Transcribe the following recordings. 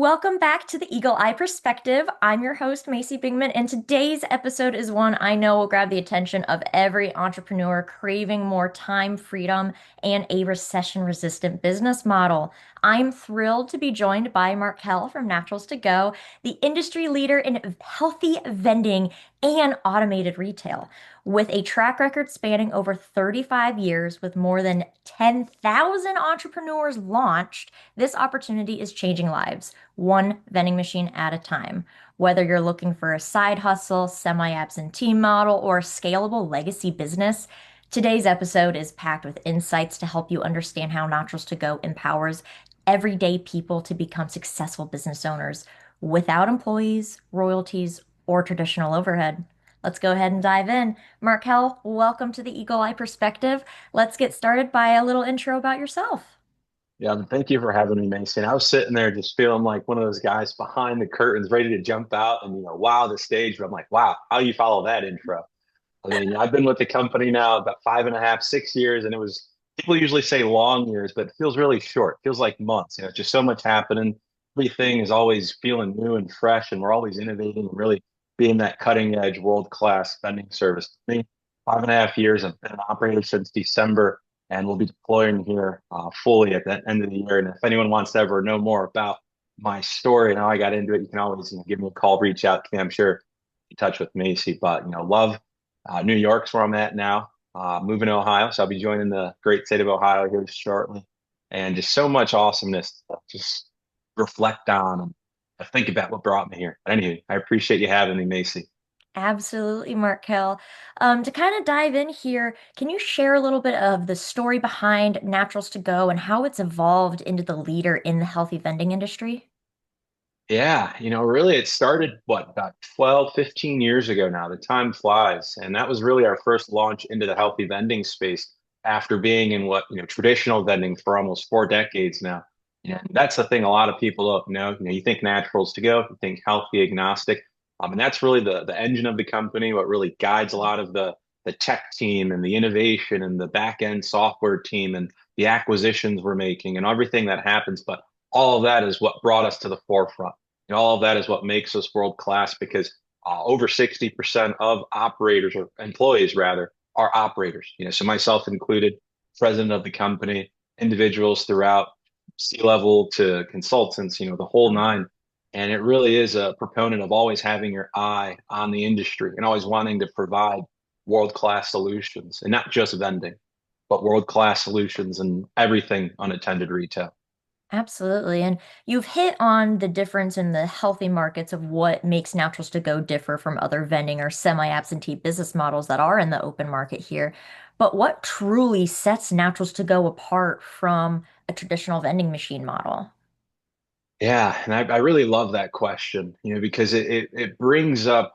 Welcome back to the Eagle Eye Perspective. I'm your host, Maci Bingman, and today's episode is one I know will grab the attention of every entrepreneur craving more time, freedom, and a recession-resistant business model. I'm thrilled to be joined by Markel from Naturals2Go, the industry leader in healthy vending and automated retail. With a track record spanning over 35 years with more than 10,000 entrepreneurs launched, this opportunity is changing lives one vending machine at a time. Whether you're looking for a side hustle, semi-absentee model, or a scalable legacy business, today's episode is packed with insights to help you understand how Naturals2Go empowers everyday people to become successful business owners without employees, royalties, or traditional overhead. Let's go ahead and dive in. Markel, welcome to the Eagle Eye Perspective. Let's get started by a little intro about yourself. Yeah, thank you for having me, Mason. I was sitting there just feeling like one of those guys behind the curtains, ready to jump out and wow the stage. But I'm like, wow, how you follow that intro? I mean, I've been with the company now about 5.5, 6 years, and it was people usually say long years, but it feels really short. It feels like months. Just so much happening. Everything is always feeling new and fresh, and we're always innovating and really being that cutting edge, world class vending service. For me, 5.5 years. I've been an operator since December, and we'll be deploying here fully at the end of the year. And if anyone wants to ever know more about my story and how I got into it, you can always give me a call, reach out to me. I'm sure in touch with Macy, but love New York's where I'm at now. Moving to Ohio, so I'll be joining the great state of Ohio here shortly, and just so much awesomeness to just reflect on and think about what brought me here. But anyway, I appreciate you having me, Macy. Absolutely, Markel. To kind of dive in here, can you share a little bit of the story behind Naturals2Go and how it's evolved into the leader in the healthy vending industry? Yeah, really it started about 12, 15 years ago now. The time flies. And that was really our first launch into the healthy vending space after being in traditional vending for almost 4 decades now. And that's the thing a lot of people don't know. You think naturals to go, you think healthy agnostic. And that's really the engine of the company, what really guides a lot of the tech team and the innovation and the back end software team and the acquisitions we're making and everything that happens. But all of that is what brought us to the forefront. And all of that is what makes us world class because over 60% of operators or employees rather are operators. So myself included, president of the company, individuals throughout C-level to consultants, the whole nine. And it really is a proponent of always having your eye on the industry and always wanting to provide world-class solutions and not just vending, but world-class solutions and everything unattended retail. Absolutely. And you've hit on the difference in the healthy markets of what makes Naturals2Go differ from other vending or semi-absentee business models that are in the open market here. But what truly sets Naturals2Go apart from a traditional vending machine model? Yeah, and I really love that question, because it brings up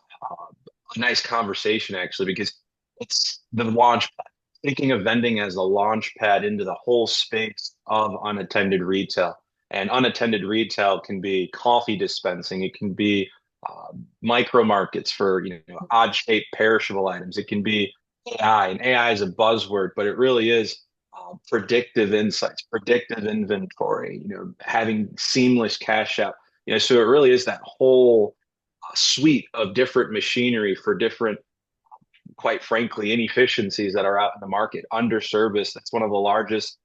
a nice conversation actually, because it's the launch pad. Thinking of vending as a launch pad into the whole space of unattended retail. And unattended retail can be coffee dispensing, it can be micro markets for odd shaped perishable items. It can be AI, and AI is a buzzword, but it really is predictive insights, predictive inventory, having seamless cash out. So it really is that whole suite of different machinery for different, quite frankly, inefficiencies that are out in the market. Under service, that's one of the largest,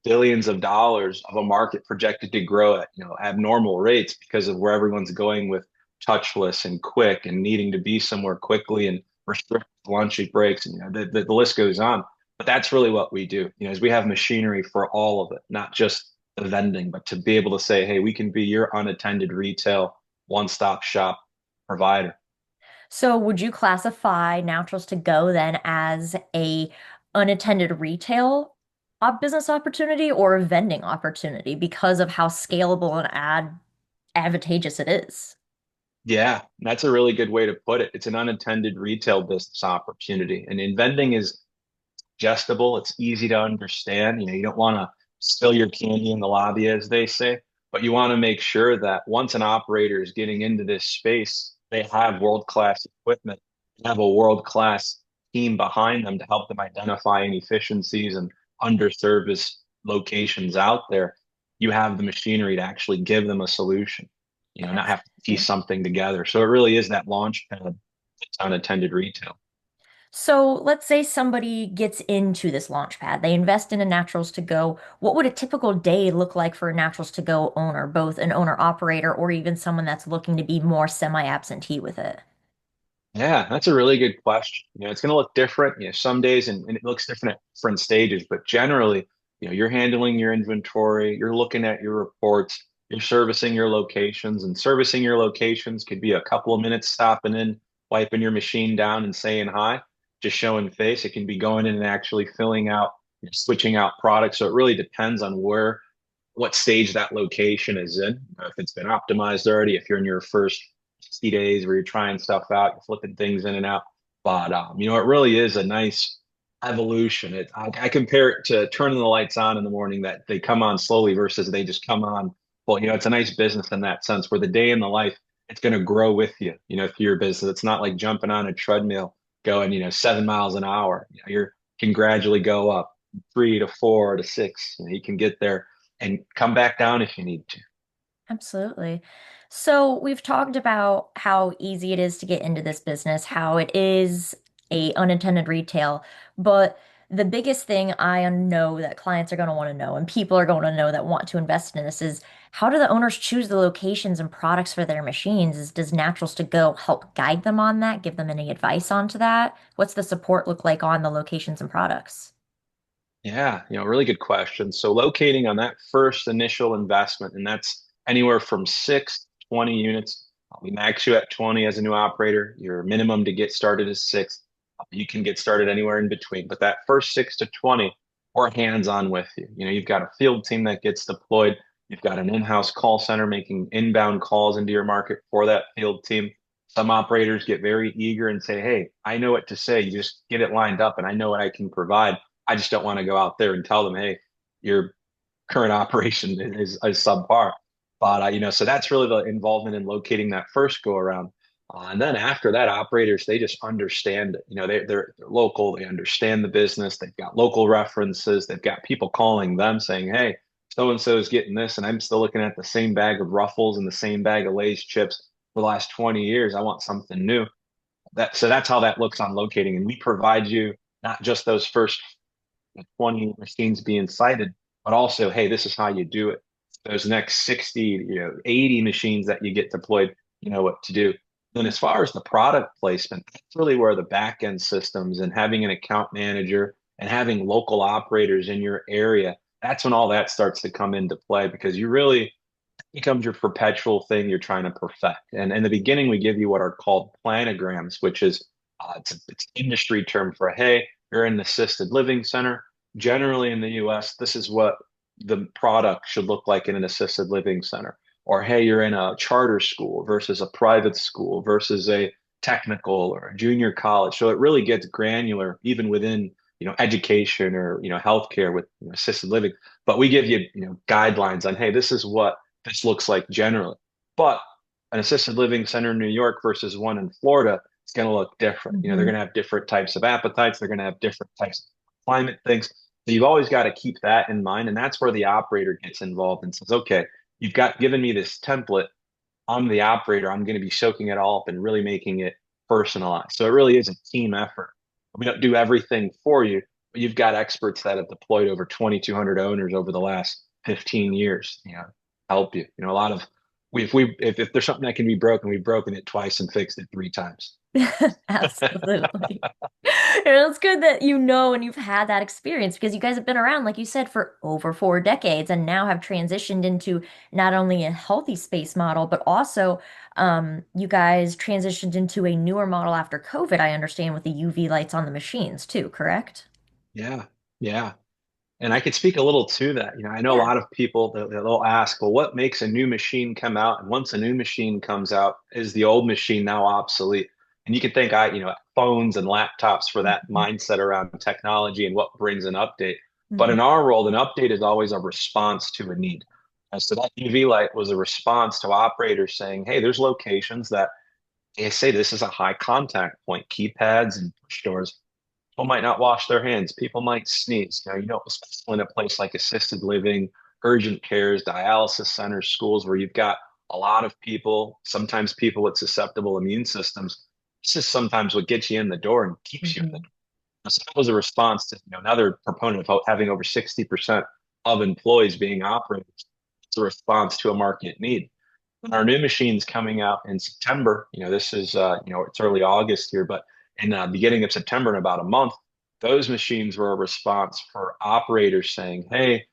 billions of dollars of a market projected to grow at, abnormal rates because of where everyone's going with touchless and quick and needing to be somewhere quickly and restrict lunch breaks. And, the list goes on. But that's really what we do, is we have machinery for all of it, not just the vending, but to be able to say, hey, we can be your unattended retail one-stop shop provider. So would you classify Naturals2Go then as a unattended retail business opportunity or a vending opportunity because of how scalable and advantageous it is? Yeah, that's a really good way to put it. It's an unattended retail business opportunity. And in vending is digestible, it's easy to understand. You don't want to spill your candy in the lobby, as they say, but you want to make sure that once an operator is getting into this space, they have world-class equipment, they have a world-class team behind them to help them identify inefficiencies and underserviced locations out there. You have the machinery to actually give them a solution. not have to piece Absolutely. something together. So it really is that launch pad that's unattended retail. So let's say somebody gets into this launch pad. They invest in a Naturals to Go. What would a typical day look like for a Naturals to Go owner, both an owner operator or even someone that's looking to be more semi-absentee with it? Yeah, that's a really good question. It's going to look different, some days, and it looks different at different stages, but generally, you're handling your inventory, you're looking at your reports, you're servicing your locations, and servicing your locations could be a couple of minutes stopping in, wiping your machine down and saying hi, just showing face. It can be going in and actually filling out, switching out products. So it really depends on what stage that location is in. If it's been optimized already, if you're in your first 60 days where you're trying stuff out, you're flipping things in and out. But it really is a nice evolution. I compare it to turning the lights on in the morning, that they come on slowly versus they just come on. Well, it's a nice business in that sense where the day in the life, it's going to grow with you, through your business. It's not like jumping on a treadmill going, 7 miles an hour. You can gradually go up 3 to 4 to 6. You can get there and come back down if you need to. Absolutely. So we've talked about how easy it is to get into this business, how it is a unintended retail, but the biggest thing I know that clients are going to want to know and people are going to know that want to invest in this is how do the owners choose the locations and products for their machines? Does Naturals to Go help guide them on that, give them any advice onto that? What's the support look like on the locations and products? Yeah, really good question. So locating on that first initial investment, and that's anywhere from 6 to 20 units. We max you at 20 as a new operator. Your minimum to get started is 6. You can get started anywhere in between, but that first 6 to 20, we're hands-on with you. You've got a field team that gets deployed. You've got an in-house call center making inbound calls into your market for that field team. Some operators get very eager and say, "Hey, I know what to say. You just get it lined up, and I know what I can provide." I just don't want to go out there and tell them, "Hey, your current operation is subpar." But so that's really the involvement in locating that first go around. And then after that, operators, they just understand it. They're local. They understand the business. They've got local references. They've got people calling them saying, "Hey, so and so is getting this, and I'm still looking at the same bag of Ruffles and the same bag of Lay's chips for the last 20 years. I want something new." That's how that looks on locating, and we provide you not just those first 20 machines being cited, but also, hey, this is how you do it. Those next 60, 80 machines that you get deployed, you know what to do. Then as far as the product placement, that's really where the back end systems and having an account manager and having local operators in your area, that's when all that starts to come into play because you really becomes your perpetual thing you're trying to perfect. And in the beginning, we give you what are called planograms, which is it's an industry term for, hey, you're in an assisted living center. Generally in the US, this is what the product should look like in an assisted living center. Or, hey, you're in a charter school versus a private school versus a technical or a junior college. So it really gets granular even within, education or, healthcare with assisted living. But we give you, guidelines on, hey, this is what this looks like generally. But an assisted living center in New York versus one in Florida, it's going to look different. They're Mhm. going to have different types of appetites. They're going to have different types of climate things. So you've always got to keep that in mind. And that's where the operator gets involved and says, okay, you've got given me this template. I'm the operator. I'm going to be soaking it all up and really making it personalized. So it really is a team effort. We don't do everything for you, but you've got experts that have deployed over 2,200 owners over the last 15 years, help you. A lot of if there's something that can be broken, we've broken it twice and fixed it 3 times. Absolutely. And it's good that you know and you've had that experience because you guys have been around, like you said, for over 4 decades and now have transitioned into not only a healthy space model, but also you guys transitioned into a newer model after COVID, I understand, with the UV lights on the machines too, correct? Yeah, yeah. And I could speak a little to that. I know a Yeah. lot of people they'll ask, well, what makes a new machine come out? And once a new machine comes out, is the old machine now obsolete? And you can think phones and laptops for that Mhm. mindset around technology and what brings an update. But Mhm. in our world, an update is always a response to a need. And so that UV light was a response to operators saying, hey, there's locations that they say this is a high contact point, keypads and push doors. People might not wash their hands. People might sneeze. Especially in a place like assisted living, urgent cares, dialysis centers, schools where you've got a lot of people, sometimes people with susceptible immune systems, this is sometimes what gets you in the door and keeps you in the Mhm. door. So that was a response to, another proponent of having over 60% of employees being operators. It's a response to a market need. And our new machine's coming out in September. This is, it's early August here, but in beginning of September, in about a month, those machines were a response for operators saying, hey,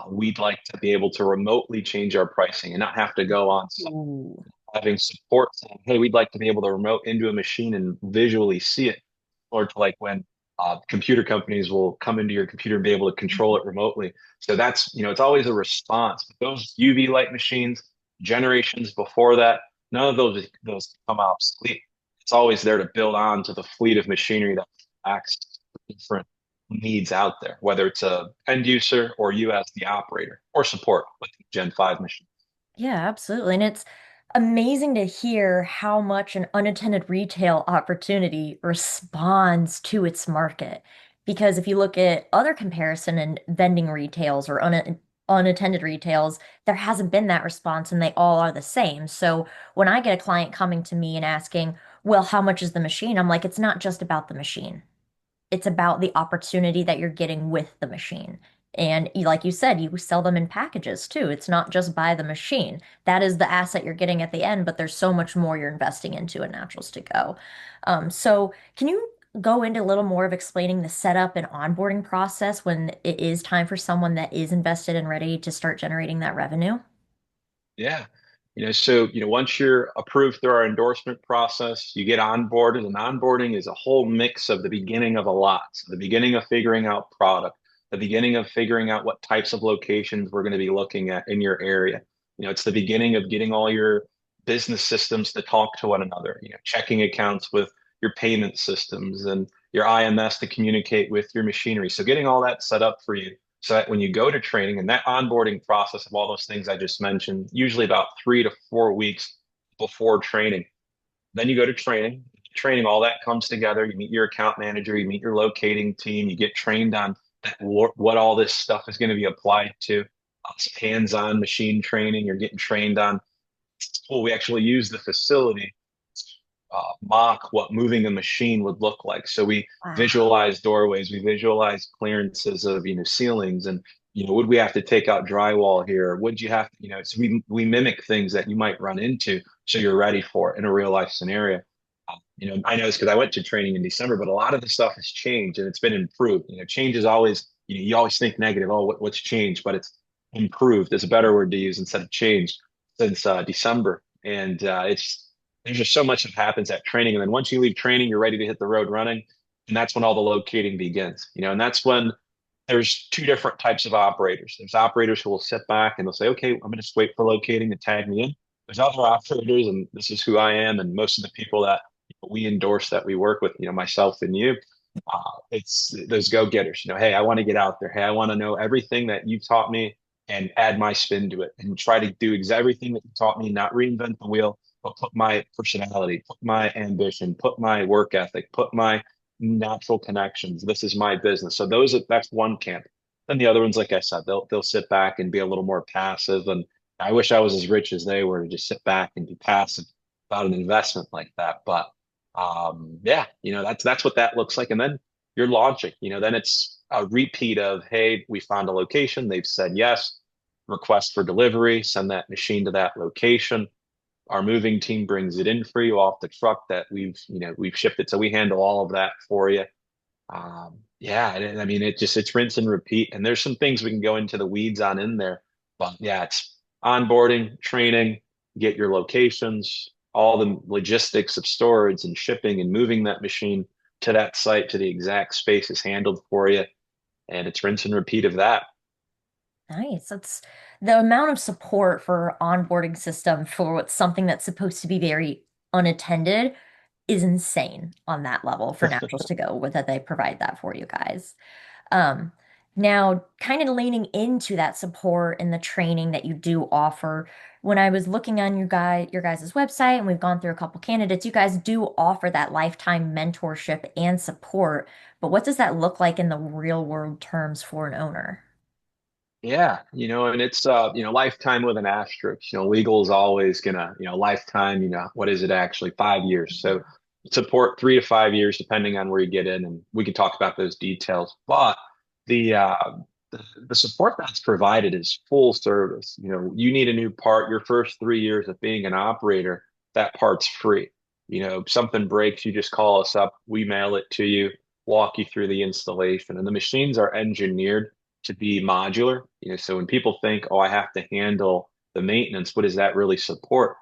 we'd like to be able to remotely change our pricing and not have to go on site. Ooh. Having support saying, hey, we'd like to be able to remote into a machine and visually see it, or to like when computer companies will come into your computer and be able to control it remotely. So that's, it's always a response. But those UV light machines, generations before that, none of those come obsolete. It's always there to build on to the fleet of machinery that acts different needs out there, whether it's a end user or you as the operator or support with the Gen 5 machine. Yeah, absolutely. And it's amazing to hear how much an unattended retail opportunity responds to its market. Because if you look at other comparison in vending retails or unattended retails, there hasn't been that response and they all are the same. So when I get a client coming to me and asking, well, how much is the machine? I'm like, it's not just about the machine. It's about the opportunity that you're getting with the machine. And like you said, you sell them in packages too. It's not just buy the machine. That is the asset you're getting at the end, but there's so much more you're investing into in Naturals to Go. So can you go into a little more of explaining the setup and onboarding process when it is time for someone that is invested and ready to start generating that revenue? Yeah. So, once you're approved through our endorsement process, you get onboarded, and onboarding is a whole mix of the beginning of a lot. So the beginning of figuring out product, the beginning of figuring out what types of locations we're going to be looking at in your area. It's the beginning of getting all your business systems to talk to one another, checking accounts with your payment systems and your IMS to communicate with your machinery. So getting all that set up for you so that when you go to training and that onboarding process of all those things I just mentioned, usually about 3 to 4 weeks before training, then you go to training. Training, all that comes together. You meet your account manager, you meet your locating team, you get trained on what all this stuff is going to be applied to. Hands-on machine training. You're getting trained on. Well, we actually use the facility mock what moving a machine would look like. So we Wow. visualize doorways, we visualize clearances of ceilings, and would we have to take out drywall here? Would you have to, so we mimic things that you might run into, so you're ready for it in a real life scenario. I know this because I went to training in December, but a lot of the stuff has changed and it's been improved. Change is always, you always think negative. Oh, what's changed? But it's improved. It's a better word to use instead of changed since December. And there's just so much that happens at training. And then once you leave training, you're ready to hit the road running. And that's when all the locating begins, and that's when there's two different types of operators. There's operators who will sit back and they'll say, okay, I'm going to just wait for locating to tag me in. There's other operators, and this is who I am. And most of the people that we endorse that we work with, myself and you, it's those go-getters. Hey, I want to get out there. Hey, I want to know everything that you taught me and add my spin to it and try to do everything that you taught me, not reinvent the wheel, but put my personality, put my ambition, put my work ethic, put my natural connections. This is my business. So that's one camp. Then the other ones, like I said, they'll sit back and be a little more passive. And I wish I was as rich as they were to just sit back and be passive about an investment like that. But yeah, that's what that looks like. And then you're launching, then it's a repeat of, hey, we found a location. They've said yes, request for delivery, send that machine to that location. Our moving team brings it in for you off the truck that we've shipped it. So we handle all of that for you. Yeah, I mean, it's rinse and repeat. And there's some things we can go into the weeds on in there, but yeah, it's onboarding, training, get your locations, all the logistics of storage and shipping and moving that machine to that site to the exact space is handled for you. And it's rinse and repeat of that. Nice. That's the amount of support for onboarding system for what's something that's supposed to be very unattended is insane on that level for Naturals to Go with that they provide that for you guys. Um, Now, kind of leaning into that support and the training that you do offer, when I was looking on your guys' website and we've gone through a couple candidates, you guys do offer that lifetime mentorship and support. But what does that look like in the real world terms for an owner? Yeah, and it's lifetime with an asterisk. Legal is always gonna, lifetime, what is it actually? 5 years. So support 3 to 5 years, depending on where you get in, and we can talk about those details. But the uh the support that's provided is full service. You need a new part, your first 3 years of being an operator, that part's free. Something breaks, you just call us up, we mail it to you, walk you through the installation. And the machines are engineered to be modular. So when people think, oh, I have to handle the maintenance, what does that really support?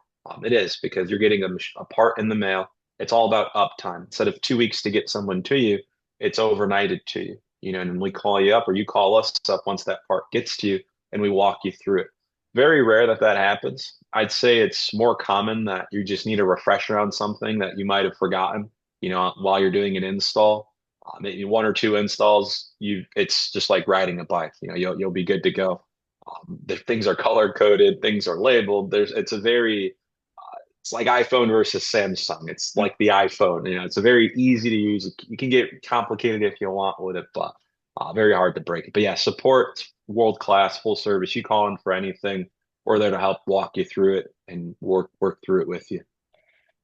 It is because you're getting a part in the mail. It's all about uptime. Instead of 2 weeks to get someone to you, it's overnighted to you. And we call you up or you call us up once that part gets to you and we walk you through it. Very rare that that happens. I'd say it's more common that you just need a refresher on something that you might have forgotten, while you're doing an install. Maybe one or two installs, it's just like riding a bike. You'll be good to go. The things are color coded, things are labeled. It's like iPhone versus Samsung. It's like the iPhone. It's a very easy to use. You can get complicated if you want with it, but very hard to break it. But yeah, support, world class, full service. You call in for anything. We're there to help walk you through it and work through it with you.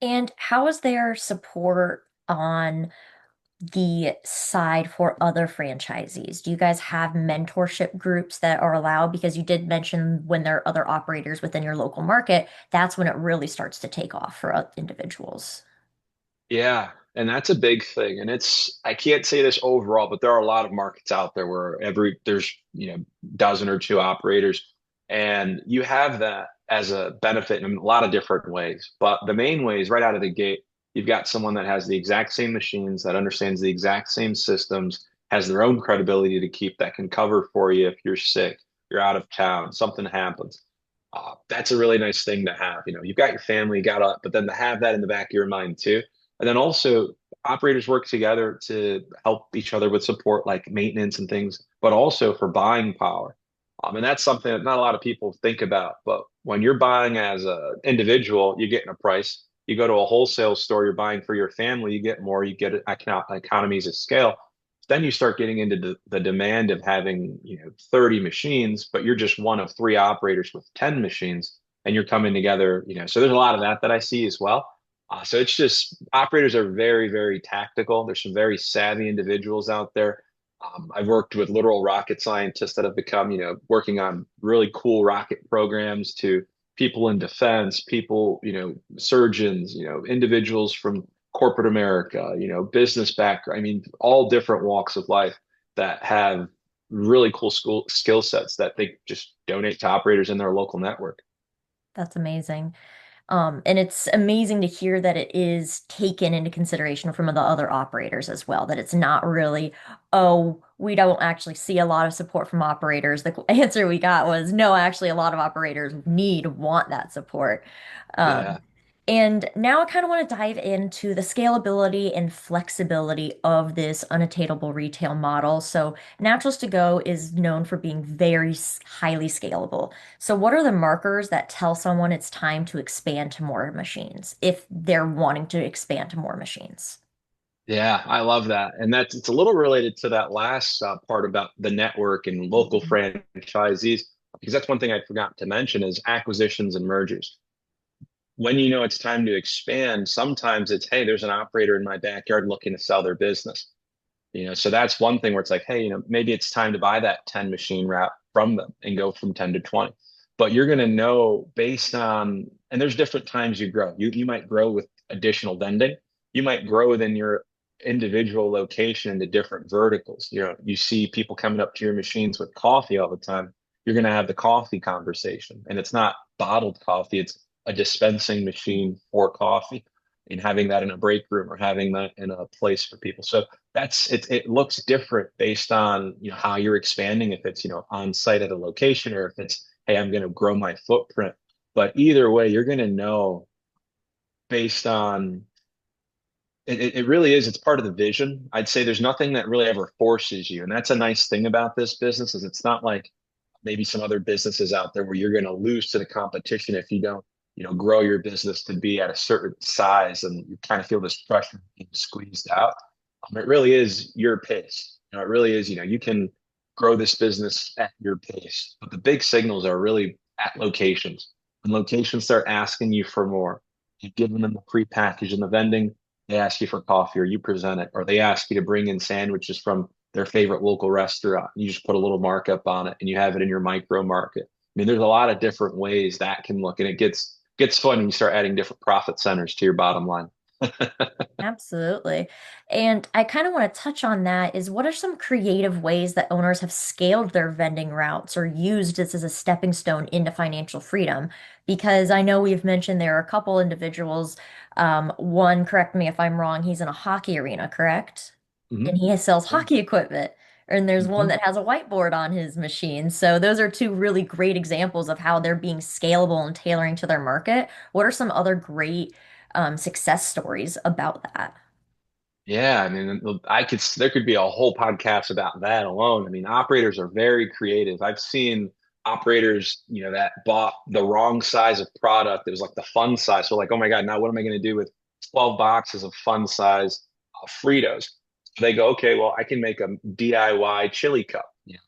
And how is their support on the side for other franchisees? Do you guys have mentorship groups that are allowed? Because you did mention when there are other operators within your local market, that's when it really starts to take off for individuals. Yeah, and that's a big thing. And I can't say this overall, but there are a lot of markets out there where there's, dozen or two operators, and you have that as a benefit in a lot of different ways. But the main way is right out of the gate, you've got someone that has the exact same machines, that understands the exact same systems, has their own credibility to keep, that can cover for you if you're sick, you're out of town, something happens. That's a really nice thing to have. You've got your family, but then to have that in the back of your mind too. And then also operators work together to help each other with support like maintenance and things, but also for buying power. And that's something that not a lot of people think about. But when you're buying as an individual, you're getting a price. You go to a wholesale store, you're buying for your family, you get more, you get economies of scale. Then you start getting into the demand of having, 30 machines, but you're just one of three operators with 10 machines and you're coming together, so there's a lot of that I see as well. So it's just operators are very, very tactical. There's some very savvy individuals out there. I've worked with literal rocket scientists that have become, working on really cool rocket programs to people in defense, people, surgeons, individuals from corporate America, business background. I mean, all different walks of life that have really cool skill sets that they just donate to operators in their local network. That's amazing. And it's amazing to hear that it is taken into consideration from the other operators as well, that it's not really, oh, we don't actually see a lot of support from operators. The answer we got was no, actually, a lot of operators want that support. Um, Yeah. and now I kind of want to dive into the scalability and flexibility of this unattainable retail model. So, Naturals to Go is known for being very highly scalable. So, what are the markers that tell someone it's time to expand to more machines if they're wanting to expand to more machines? Yeah, I love that. And it's a little related to that last part about the network and local franchisees, because that's one thing I forgot to mention is acquisitions and mergers. When it's time to expand, sometimes it's, hey, there's an operator in my backyard looking to sell their business. So that's one thing where it's like, hey, maybe it's time to buy that 10 machine wrap from them and go from 10 to 20. But you're going to know based on, and there's different times you grow. You might grow with additional vending. You might grow within your individual location into different verticals. You see people coming up to your machines with coffee all the time. You're going to have the coffee conversation. And it's not bottled coffee, it's a dispensing machine for coffee and having that in a break room or having that in a place for people. So it looks different based on how you're expanding, if it's on site at a location or if it's, hey, I'm going to grow my footprint. But either way, you're going to know based on it really is, it's part of the vision. I'd say there's nothing that really ever forces you, and that's a nice thing about this business is it's not like maybe some other businesses out there where you're going to lose to the competition if you don't grow your business to be at a certain size and you kind of feel this pressure being squeezed out. It really is your pace. It really is, you can grow this business at your pace. But the big signals are really at locations. When locations start asking you for more, you've given them the pre-package in the vending, they ask you for coffee or you present it, or they ask you to bring in sandwiches from their favorite local restaurant. You just put a little markup on it and you have it in your micro market. I mean, there's a lot of different ways that can look, and it gets fun when you start adding different profit centers to your bottom line. Absolutely. And I kind of want to touch on that is what are some creative ways that owners have scaled their vending routes or used this as a stepping stone into financial freedom? Because I know we've mentioned there are a couple individuals. One, correct me if I'm wrong, he's in a hockey arena, correct? And Mhm. he sells Yeah. hockey equipment. And there's one Mhm. that has a whiteboard on his machine. So those are two really great examples of how they're being scalable and tailoring to their market. What are some other great success stories about that? Yeah, I mean, there could be a whole podcast about that alone. I mean, operators are very creative. I've seen operators, that bought the wrong size of product. It was like the fun size. So like, oh my God, now what am I going to do with 12 boxes of fun size Fritos? They go, okay, well, I can make a DIY chili cup. Yeah,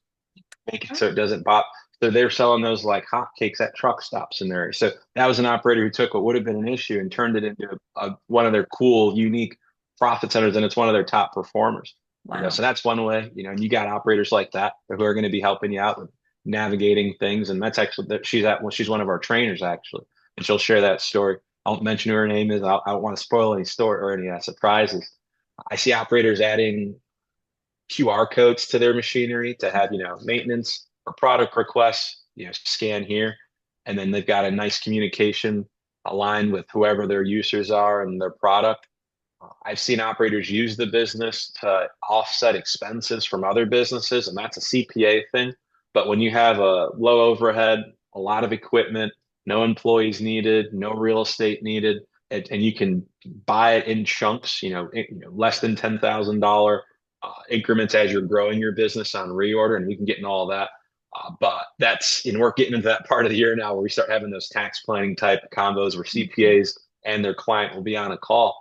make it so it doesn't pop. So they're selling those like hotcakes at truck stops in there. So that was an operator who took what would have been an issue and turned it into one of their cool, unique profit centers, and it's one of their top performers. Wow. So that's one way. And you got operators like that who are going to be helping you out with navigating things. And that's actually that she's one of our trainers actually, and she'll share that story. I won't mention who her name is. I don't want to spoil any story or any surprises. I see operators adding QR codes to their machinery to have, maintenance or product requests, scan here. And then they've got a nice communication aligned with whoever their users are and their product. I've seen operators use the business to offset expenses from other businesses, and that's a CPA thing. But when you have a low overhead, a lot of equipment, no employees needed, no real estate needed, and you can buy it in chunks, less than $10,000 increments as you're growing your business on reorder, and we can get in all that. But we're getting into that part of the year now where we start having those tax planning type combos where Mhm. CPAs and their client will be on a call.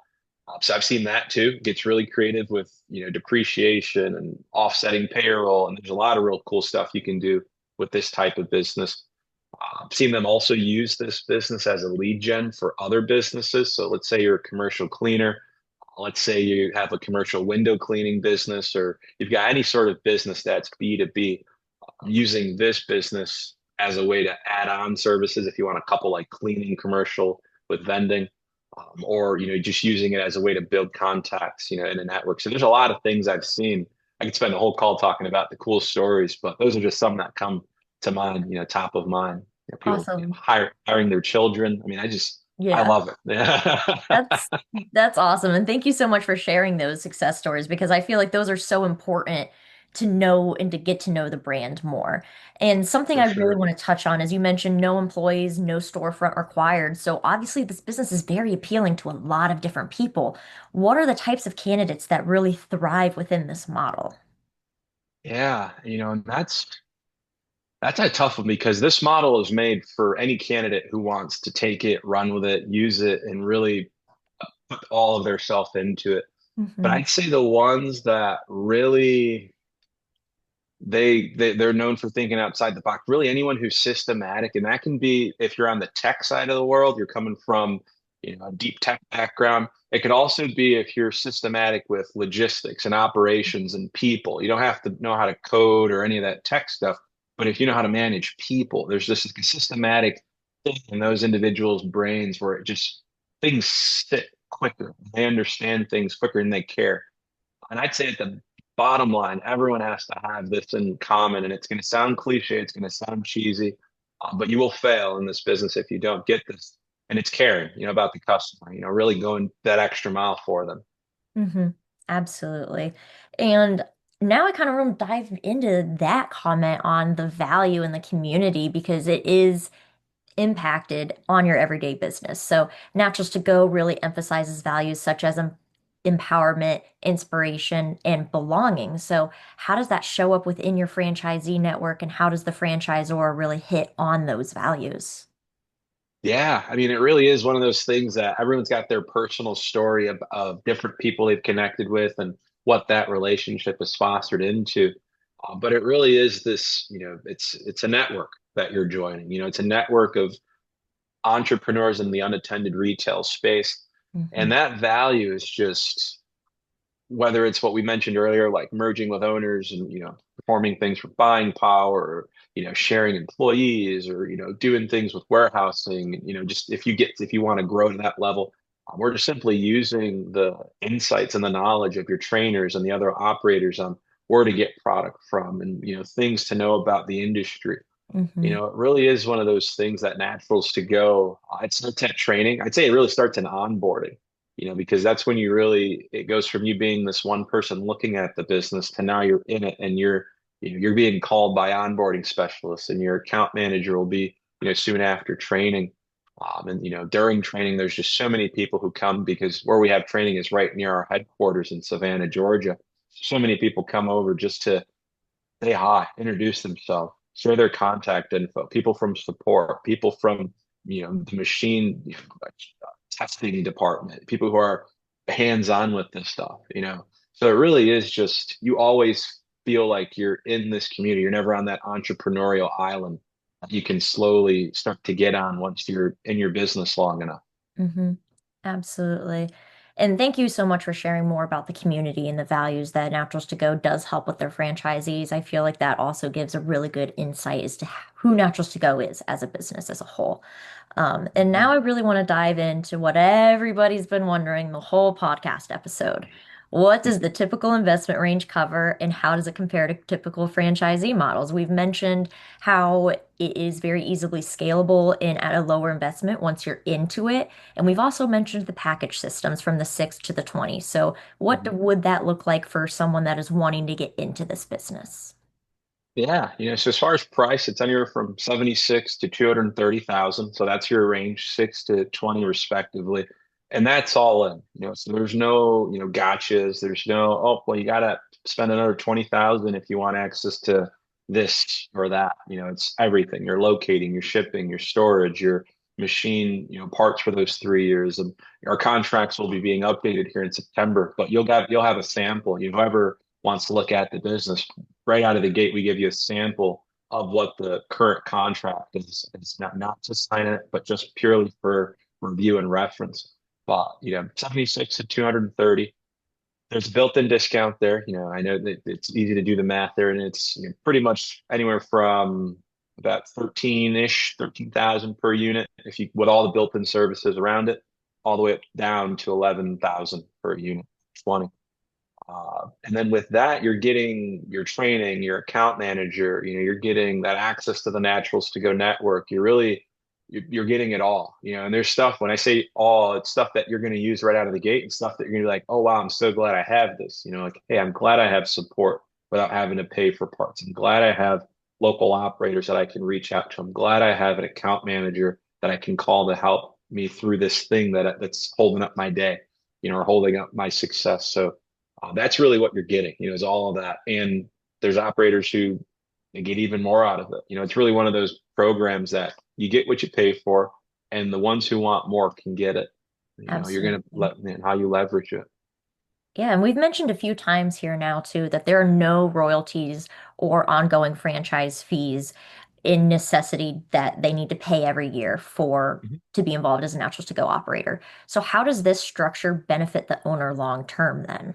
So I've seen that too. Gets really creative with depreciation and offsetting payroll, and there's a lot of real cool stuff you can do with this type of business. I've seen them also use this business as a lead gen for other businesses. So let's say you're a commercial cleaner. Let's say you have a commercial window cleaning business, or you've got any sort of business that's B2B, using this business as a way to add on services if you want a couple like cleaning commercial with vending, or just using it as a way to build contacts, in a network. So there's a lot of things I've seen. I could spend a whole call talking about the cool stories, but those are just some that come to mind, top of mind. People Awesome. hiring their children. I mean, I Yeah. love it. Yeah. That's that's awesome. And thank you so much for sharing those success stories because I feel like those are so important to know and to get to know the brand more. And something For I really sure. want to touch on is you mentioned no employees, no storefront required. So obviously this business is very appealing to a lot of different people. What are the types of candidates that really thrive within this model? Yeah, and that's a tough one because this model is made for any candidate who wants to take it, run with it, use it, and really put all of their self into it. But Hmm. I'd say the ones that really they're known for thinking outside the box. Really, anyone who's systematic, and that can be if you're on the tech side of the world, you're coming from a deep tech background. It could also be if you're systematic with logistics and operations and people. You don't have to know how to code or any of that tech stuff, but if you know how to manage people, there's just a systematic thing in those individuals' brains where it just things sit quicker. They understand things quicker and they care. And I'd say at the bottom line, everyone has to have this in common. And it's going to sound cliche, it's going to sound cheesy, but you will fail in this business if you don't get this. And it's caring, about the customer, really going that extra mile for them. Hmm. Absolutely. And now I kind of want to dive into that comment on the value in the community because it is impacted on your everyday business. So Naturals2Go really emphasizes values such as empowerment, inspiration, and belonging. So how does that show up within your franchisee network and how does the franchisor really hit on those values? Yeah, I mean, it really is one of those things that everyone's got their personal story of different people they've connected with and what that relationship is fostered into. But it really is this, it's a network that you're joining. It's a network of entrepreneurs in the unattended retail space. And Hmm. that value is just whether it's what we mentioned earlier, like merging with owners and, performing things for buying power, or, sharing employees, or, doing things with warehousing, just if you want to grow to that level, we're just simply using the insights and the knowledge of your trainers and the other operators on where to get product from, and, things to know about the industry. Hmm. It really is one of those things that Naturals to Go, it starts at training. I'd say it really starts in onboarding, because that's when it goes from you being this one person looking at the business to now you're in it, and you're being called by onboarding specialists, and your account manager will be, soon after training. And, during training, there's just so many people who come because where we have training is right near our headquarters in Savannah, Georgia. So many people come over just to say hi, introduce themselves, share their contact info, people from support, people from, the machine, testing department, people who are hands-on with this stuff. So it really is just, you always feel like you're in this community. You're never on that entrepreneurial island that you can slowly start to get on once you're in your business long enough. Hmm. Absolutely. And thank you so much for sharing more about the community and the values that Naturals to Go does help with their franchisees. I feel like that also gives a really good insight as to who Naturals to Go is as a business as a whole. And now I really want to dive into what everybody's been wondering the whole podcast episode. What does the typical investment range cover, and how does it compare to typical franchisee models? We've mentioned how it is very easily scalable and at a lower investment once you're into it. And we've also mentioned the package systems from the 6 to the 20. So, what Mhm. would that look like for someone that is wanting to get into this business? Yeah, so as far as price, it's anywhere from 76 to 230,000. So that's your range, 6 to 20 respectively. And that's all in, so there's no, gotchas. There's no, oh, well, you gotta spend another 20,000 if you want access to this or that. It's everything. You're locating, your shipping, your storage, your machine, parts for those 3 years. And our contracts will be being updated here in September, but you'll have a sample. Whoever wants to look at the business right out of the gate, we give you a sample of what the current contract is. It's not to sign it, but just purely for review and reference. But 76 to 230. There's a built-in discount there. I know that it's easy to do the math there, and it's pretty much anywhere from about 13-ish, 13,000 per unit if you with all the built-in services around it, all the way up down to 11,000 per unit, 20. And then with that, you're getting your training, your account manager, you're getting that access to the Naturals to Go network. You're getting it all, and there's stuff, when I say all, it's stuff that you're going to use right out of the gate, and stuff that you're going to be like, oh, wow, I'm so glad I have this, like, hey, I'm glad I have support without having to pay for parts. I'm glad I have local operators that I can reach out to. I'm glad I have an account manager that I can call to help me through this thing that's holding up my day, or holding up my success. So that's really what you're getting, is all of that. And there's operators who they get even more out of it. It's really one of those programs that you get what you pay for, and the ones who want more can get it. You're going to Absolutely. let man, how you leverage it. Yeah, and we've mentioned a few times here now too that there are no royalties or ongoing franchise fees in necessity that they need to pay every year for Mhm. to be involved as a Naturals to Go operator. So how does this structure benefit the owner long term then?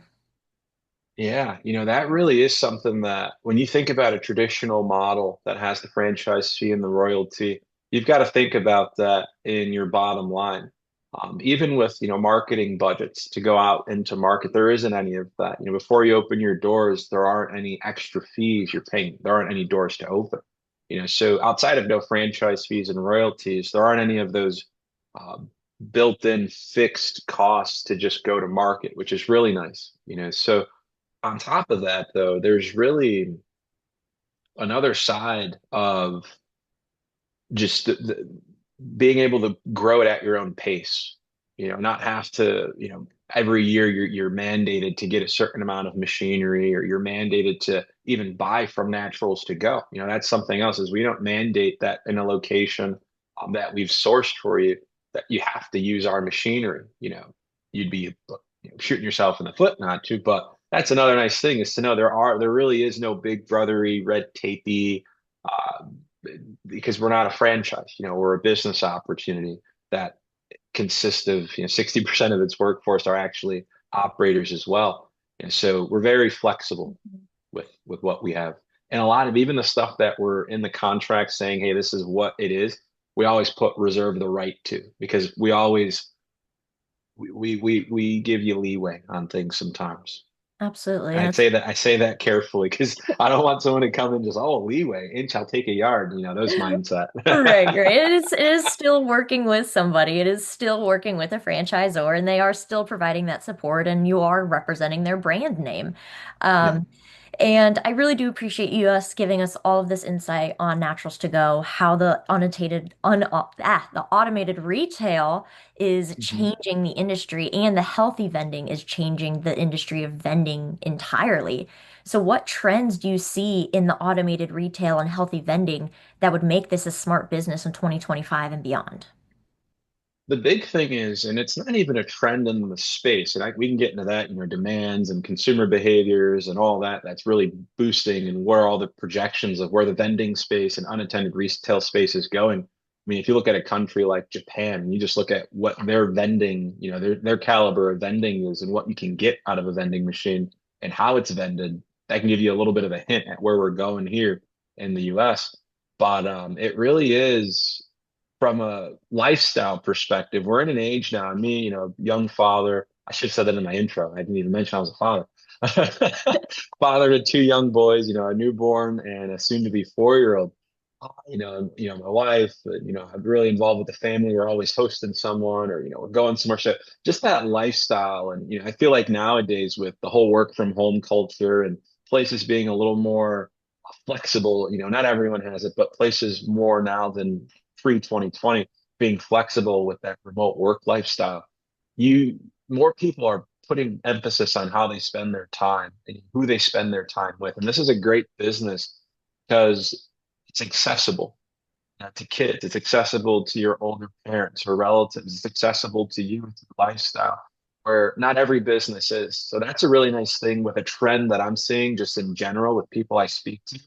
Yeah, that really is something that when you think about a traditional model that has the franchise fee and the royalty, you've got to think about that in your bottom line. Even with, marketing budgets to go out into market, there isn't any of that. Before you open your doors, there aren't any extra fees you're paying. There aren't any doors to open. So outside of no franchise fees and royalties, there aren't any of those um, built-in fixed costs to just go to market, which is really nice. So on top of that, though, there's really another side of just being able to grow it at your own pace. Not have to, every year you're mandated to get a certain amount of machinery, or you're mandated to even buy from Naturals to Go. That's something else, is we don't mandate that in a location that we've sourced for you that you have to use our machinery. You'd be shooting yourself in the foot not to, but that's another nice thing is to know there really is no big brothery, red tapey, uh, because we're not a franchise. We're a business opportunity that consists of 60% of its workforce are actually operators as well. And so we're very flexible with what we have. And a lot of even the stuff that we're in the contract saying, hey, this is what it is, we always put reserve the right to because we give you leeway on things sometimes. Absolutely. And And it's I say that carefully because I don't want someone to come and just, oh, leeway, inch, I'll take a yard, those mindset. right, right. It is still working with somebody. It is still working with a franchisor, and they are still providing that support, and you are representing their brand name. Yeah. Um, and I really do appreciate us giving us all of this insight on Naturals to Go, how the automated retail is Mhm. changing the industry, and the healthy vending is changing the industry of vending entirely. So, what trends do you see in the automated retail and healthy vending that would make this a smart business in 2025 and beyond? The big thing is, and it's not even a trend in the space, and we can get into that, demands and consumer behaviors and all that. That's really boosting and where all the projections of where the vending space and unattended retail space is going. I mean, if you look at a country like Japan, and you just look at what their vending, their caliber of vending is and what you can get out of a vending machine and how it's vended, that can give you a little bit of a hint at where we're going here in the US. But it really is from a lifestyle perspective, we're in an age now, and me, young father, I should have said that in my intro. I didn't even mention I was a father. Father to two young boys, a newborn and a soon to be 4-year-old. My wife, I'm really involved with the family. We're always hosting someone or, we're going somewhere. So just that lifestyle. And, I feel like nowadays with the whole work from home culture and places being a little more flexible, not everyone has it, but places more now than pre-2020 being flexible with that remote work lifestyle. You More people are putting emphasis on how they spend their time and who they spend their time with. And this is a great business because it's accessible to kids. It's accessible to your older parents or relatives. It's accessible to you, to the lifestyle, where not every business is. So that's a really nice thing with a trend that I'm seeing just in general with people I speak to.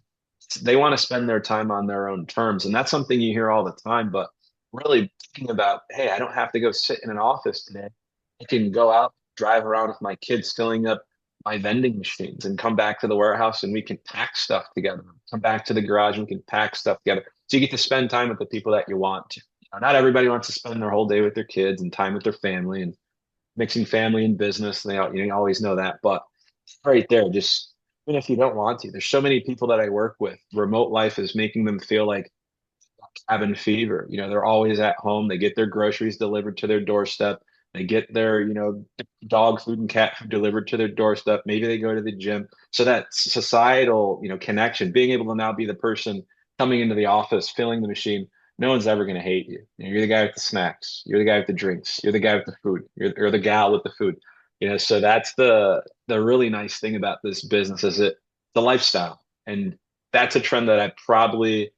They want to spend their time on their own terms. And that's something you hear all the time. But really thinking about, hey, I don't have to go sit in an office today. I can go out, drive around with my kids, filling up my vending machines and come back to the warehouse and we can pack stuff together. Come back to the garage and we can pack stuff together. So you get to spend time with the people that you want to. Not everybody wants to spend their whole day with their kids and time with their family and mixing family and business. You always know that, but right there, just even if you don't want to, there's so many people that I work with. Remote life is making them feel like cabin fever. They're always at home. They get their groceries delivered to their doorstep. They get their, dog food and cat food delivered to their doorstep. Maybe they go to the gym. So that societal, connection, being able to now be the person coming into the office, filling the machine, no one's ever going to hate you. You're the guy with the snacks. You're the guy with the drinks. You're the guy with the food. You're the gal with the food. So that's the really nice thing about this business is the lifestyle. And that's a trend that I probably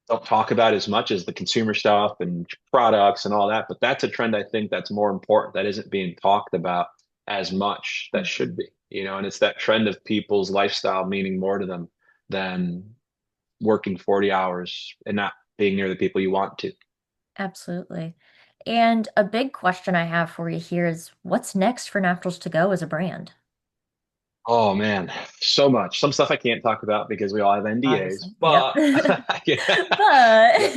don't talk about as much as the consumer stuff and products and all that. But that's a trend I think that's more important that isn't being talked about as much that should be, and it's that trend of people's lifestyle meaning more to them than working 40 hours and not being near the people you want to. Absolutely. And a big question I have for you here is what's next for Naturals to Go as a brand? Oh man, so much. Some stuff I can't talk about because we all have NDAs, Obviously. Yep. but yeah, But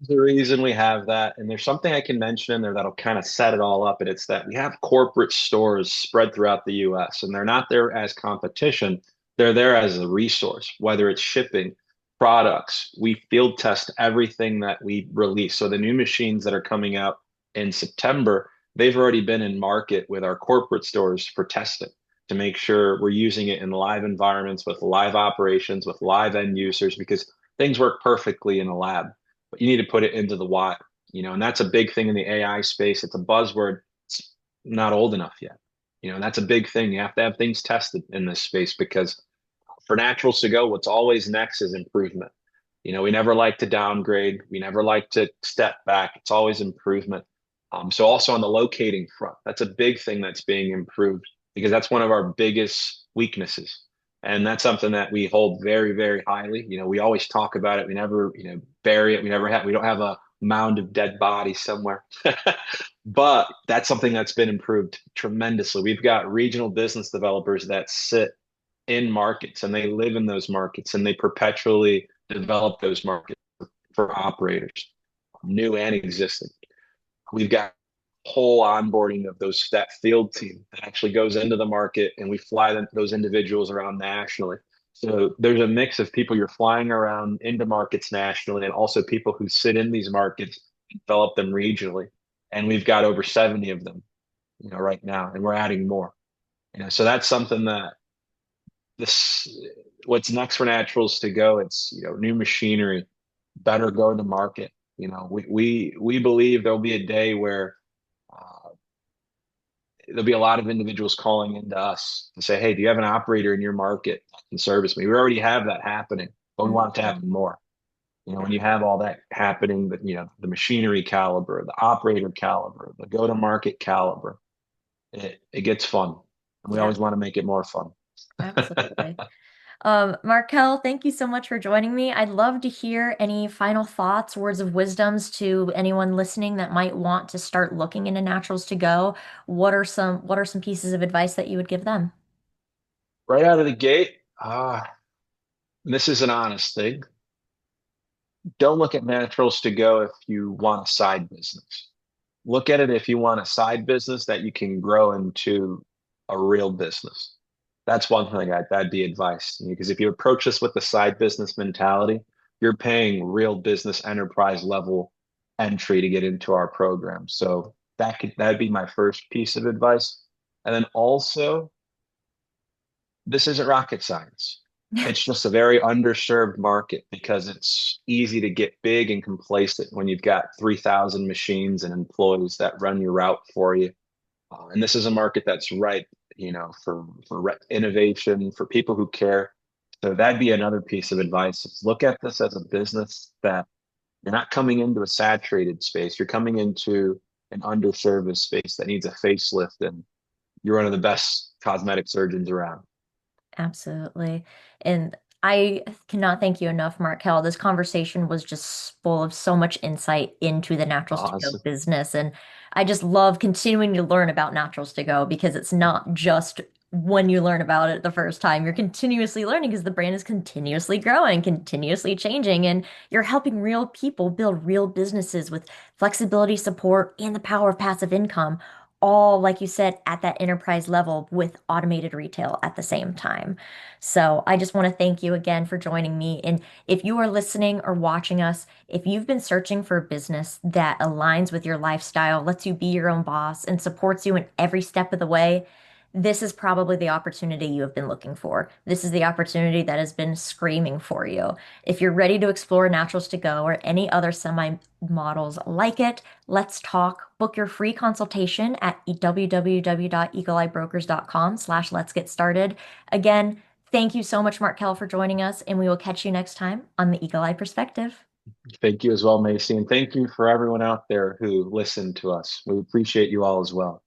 the reason we have that, and there's something I can mention in there that'll kind of set it all up, and it's that we have corporate stores spread throughout the US, and they're not there as competition. They're there as a resource, whether it's shipping, products. We field test everything that we release. So the new machines that are coming out in September, they've already been in market with our corporate stores for testing to make sure we're using it in live environments with live operations, with live end users, because things work perfectly in a lab but you need to put it into the wild, and that's a big thing in the AI space. It's a buzzword. It's not old enough yet. And that's a big thing. You have to have things tested in this space because for Naturals to Go, what's always next is improvement. We never like to downgrade. We never like to step back. It's always improvement. So also on the locating front, that's a big thing that's being improved. because that's one of our biggest weaknesses. And that's something that we hold very, very highly. We always talk about it. We never, bury it. We don't have a mound of dead bodies somewhere. But that's something that's been improved tremendously. We've got regional business developers that sit in markets and they live in those markets and they perpetually develop those markets for operators, new and existing. We've got whole onboarding of that field team that actually goes into the market and we fly those individuals around nationally. So there's a mix of people you're flying around into markets nationally and also people who sit in these markets and develop them regionally. And we've got over 70 of them, right now, and we're adding more. So that's something that this what's next for Naturals to Go. It's new machinery, better go to market. We believe there'll be a day where uh, there'll be a lot of individuals calling into us to say, "Hey, do you have an operator in your market that can service me?" We already have that happening, but we want it to Mhm. happen more. When you have all that happening, but the machinery caliber, the operator caliber, the go-to-market caliber, it gets fun, and we Yeah, always want to make it more fun. absolutely. Markel, thank you so much for joining me. I'd love to hear any final thoughts, words of wisdoms to anyone listening that might want to start looking into Naturals to Go. What are some pieces of advice that you would give them? Right out of the gate, this is an honest thing. Don't look at Naturals to Go if you want a side business. Look at it if you want a side business that you can grow into a real business. That's one thing that'd be advice. Because if you approach this with the side business mentality, you're paying real business enterprise level entry to get into our program. So that'd be my first piece of advice. And then also, this isn't rocket science. It's just a very underserved market because it's easy to get big and complacent when you've got 3,000 machines and employees that run your route for you. And this is a market that's ripe, for innovation, for people who care. So that'd be another piece of advice is look at this as a business that you're not coming into a saturated space. You're coming into an underserviced space that needs a facelift, and you're one of the best cosmetic surgeons around. Absolutely. And I cannot thank you enough, Markel. This conversation was just full of so much insight into the Naturals to Go Awesome. business. And I just love continuing to learn about Naturals to Go because it's not just when you learn about it the first time. You're continuously learning because the brand is continuously growing, continuously changing, and you're helping real people build real businesses with flexibility, support, and the power of passive income all, like you said, at that enterprise level with automated retail at the same time. So I just want to thank you again for joining me. And if you are listening or watching us, if you've been searching for a business that aligns with your lifestyle, lets you be your own boss, and supports you in every step of the way, this is probably the opportunity you have been looking for. This is the opportunity that has been screaming for you. If you're ready to explore Naturals to Go or any other semi models like it, let's talk. Book your free consultation at www.eagleeyebrokers.com/let's get started. Again, thank you so much, Mark Kell, for joining us, and we will catch you next time on the Eagle Eye Perspective. Thank you as well, Macy. And thank you for everyone out there who listened to us. We appreciate you all as well.